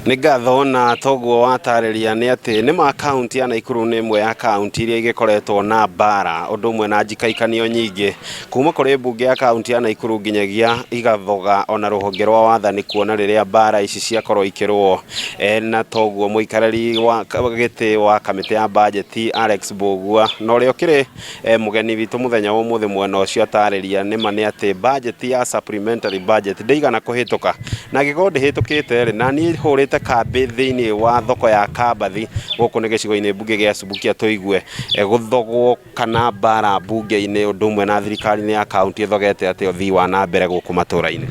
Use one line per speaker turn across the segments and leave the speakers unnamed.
Nĩ ngatho na toguo watarĩria nĩ atĩ nĩ ma kaunti ya Naikuru nĩ ĩmwe ya kaunti iria igĩkoretwo na mbara ũndũ ũmwe na njikaikanio nyingĩ kuma kũrĩ mbunge ya kaunti ya Naikuru nginyagia igathoga ona rũhonge rwa wathani kuona rĩrĩa mbara ici ciakorwo ikĩrwo na toguo mũikarĩri wa gĩtĩ wa kamĩtĩ ya budget Alex Mbũgua na ũrĩa ũkĩrĩ mũgeni witũ mũthenya wa ũmũthĩ mwena ũcio atarĩria nĩ atĩ budget ya supplementary budget ndĩigana kũhĩtũka na gĩkorwo ndĩhĩtũkĩte na niĩ hũrĩte kambĩ thĩinĩ wa thoko ya Kabathi gũkũ nĩ gĩcigo-inĩ mbunge gĩa Subukia tũigue gũthogwo kana mbara mbunge-inĩ ũndũ ũmwe na thirikari-inĩ ya kaunti ĩthogete atĩ ũthii wa na mbere gũkũ matũra-inĩ.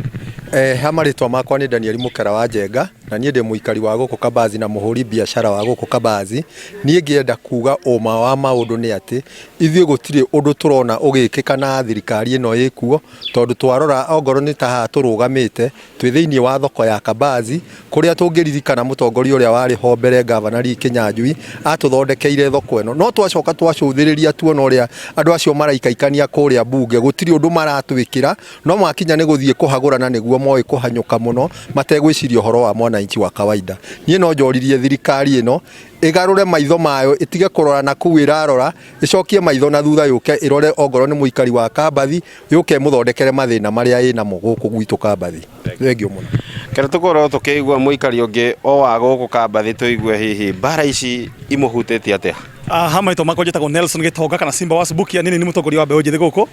Hamarĩtwa makwa nĩ Daniel Mũkera wa Njenga na niĩ ndĩ mũikari wa gũkũ Kabathi na mũhũri biacara wa gũkũ Kabathi. Niĩ ngĩenda kuga ũma wa maũndũ nĩ atĩ ithuĩ gũtirĩ ũndũ tũrona ũgĩkĩka na thirikari ĩno ĩkuo tondũ twarora ongorwo nĩ ta haha tũrũgamĩte twĩ thĩinĩ wa thoko ya Kabathi kũrĩa tũngĩririkana mũtongoria ũrĩa warĩ ho mbere Gavana Lee Kĩnyanjui atũthondekeire thoko ĩno no twacoka twacũthĩrĩria tuona ũrĩa andũ acio maraikaikania kũrĩa mbunge gũtirĩ ũndũ maratwĩkĩra no makinya nĩ gũthiĩ kũhagũrana nĩguo moĩ kũhanyũka mũno mategwĩciria ũhoro wa mwananchi wa kawaida. Niĩ no njoririe thirikari ĩno ĩgarũre maitho mayo ĩtige kũrora na kũu ĩrarora ĩcokie maitho na thutha yũke ĩrore ongorwo nĩ mũikari wa Kabathi yũke mũthondekere mathĩna marĩa ĩna mo gũkũ gwitũ Kabathi. Thengio mũno.
Kero tũkorwo tũkĩigua mũikari ũngĩ o wa gũkũ Kabathi tũigue hihi mbara ici imũhutĩtie atĩa?
Hamarĩtwa makwa njĩtagwo Nelson Gĩtonga kana Simba wa Subukia nĩ mũtongoria wa mbeũ njĩthĩ gũkũ.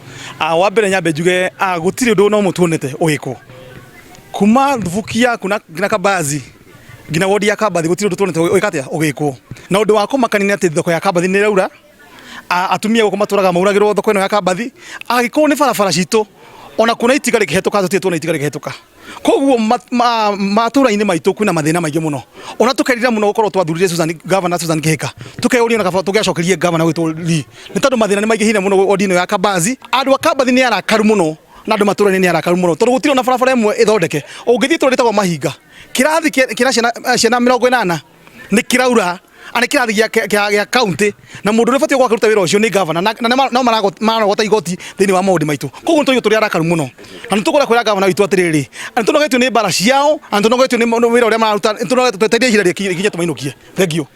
Wa mbere nyambe njuge gũtirĩ ũndũ no mũtuonete ũgĩkwo kuma Subukia kuna Kabathi ngina wodi ya Kabathi gũtirĩ ũndũ tuonete ũgĩkatia ũgĩkwo na ũndũ wa kũmakania atĩ thoko ya Kabathi nĩ ĩraura atumia gũkũ matũraga mauragĩrwo thoko ĩno ya Kabathi agĩkorwo nĩ barabara citũ ona kuna itiga rĩkĩhetũka tũtirĩ tuona itiga rĩkĩhetũka koguo matũra-inĩ maitũ kwĩna mathĩna maingĩ mũno ona tũkerira mũno gũkorwo twathurire Gavana Susan Kĩhĩka tũkeũria na tũgĩacokerie Gavana witũ Lee nĩ tondũ mathĩna nĩ maingĩhire mũno wodi ĩno ya Kabathi andũ a Kabathi nĩ arakaru mũno na andũ matũra-inĩ nĩ arakaru mũno tondũ gũtirĩ na barabara ĩmwe ĩthondeke ũngĩthiĩ tũrĩa rĩtagwo Mahinga kĩrathi kĩna ciana 80 nĩ kĩraura ana kĩrathi gĩa kaunti na mũndũ ũrĩa ũbatiĩ gwaka ruta wĩra ũcio nĩ Gavana na no maragota igoti thĩinĩ wa maũndũ maitũ koguo tũigue tũrĩ arakaru mũno na nĩtũkũra kwĩra Gavana witũ atĩrĩrĩ nĩtũnogetio nĩ mbara ciao na nĩtũnogetio nĩ wĩra ũrĩa mararuta twetereire ihinda rĩkinye tũmainũkie. Thengio.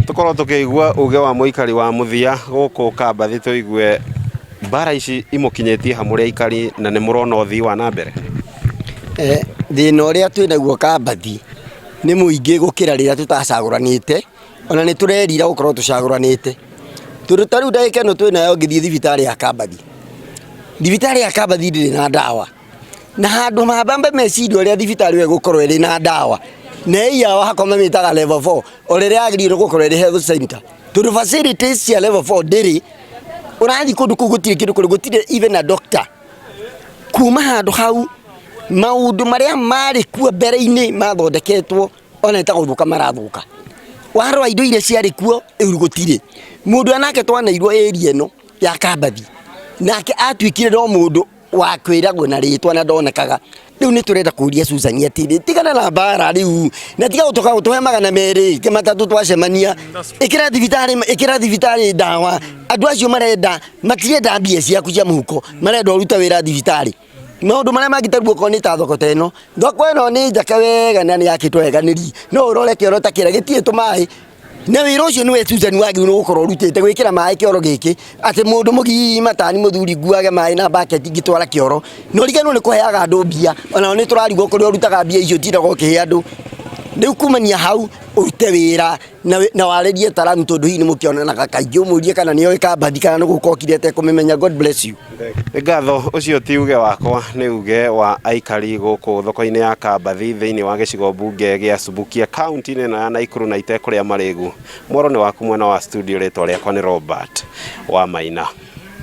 Tũkorwo tũkĩigua uge wa mũikari wa mũthia gũkũ Kabathi tũigue mbara ici imũkinyĩtie hamũrĩa ikari na nĩ mũrona ũthii wa na mbere.
Thĩna ũrĩa twĩnaguo Kabathi nĩ mũingĩ gũkĩra rĩrĩa tũtacagũranĩte ona nĩ tũrerira gũkorwo tũcagũranĩte tondũ ta rĩu ndagĩka ĩno twĩnayo ũngĩthiĩ thibitarĩ ya Kabathi ndĩrĩ na ndawa na handũ mambambe meciria ũrĩa thibitarĩ ĩyo ĩgũkorwo ĩrĩ na ndawa na ĩyao hakoma mĩtaga level 4 o rĩrĩa yagĩrĩirwo gũkorwo ĩrĩ health center tondũ facilities cia level 4 ndĩrĩ ũrathiĩ kũndũ kũu gũtirĩ kĩndũ kũrĩ gũtirĩ even a doctor kuma handũ hau maũndũ marĩa marĩ kuo mbere-inĩ mathondeketwo ona ĩtagũthũka marathũka warora indo iria ciarĩ kuo rĩu gũtirĩ mũndũ anake twanairwo area ĩno ya Kabathi nake atuĩkire no mũndũ wa kwĩragwo na rĩtwa na ndonekaga rĩu nĩ tũrenda kũria Susan atĩ tigana na mbara rĩu na tiga gũtũhe 200 matatũ twacemania ĩkĩra thibitarĩ ndawa andũ acio marenda matirenda mbia ciaku cia mũhuko marenda ũruta wĩra thibitarĩ maũndũ marĩa mangĩtarwo ko nĩ ta thoko teno thoko ĩno nĩ njake wega na nĩ yakĩtwo wega nĩ no ũrore kĩoro ta kĩrĩa gĩtirĩ tũmaĩ na wĩra ũcio nĩwe Susan wagĩrĩirwo gũkorwo ũrutĩte gwĩkĩra maĩ kĩoro gĩkĩ atĩ mũndũ mũgima tani mũthuri nguage maĩ na bucket ngĩtwara kĩoro no riganwo nĩ kũheaga andũ mbia ona nĩ tũrarigwo kũrĩa ũrutaga mbia icio tirago kĩhe andũ rĩu kumania hau ũrute wĩra na warĩrie taramu tondũ hihi nĩ mũkĩonanaga kaingĩ ũmũrie kana nĩ oĩ Kabathi kana nĩ gũkokirete kũmĩmenya. God bless you.
Ngatho ũcio ti uge wakwa nĩ uge wa aikari gũkũ thoko-inĩ ya Kabathi thĩinĩ wa gĩcigo mbunge gĩa Subukia kaunti-inĩ ĩno ya Naikuru na itekũrĩa marĩgu mwaro nĩ waku mwena wa studio rĩtwa rĩakwa nĩ Robert wa Maina.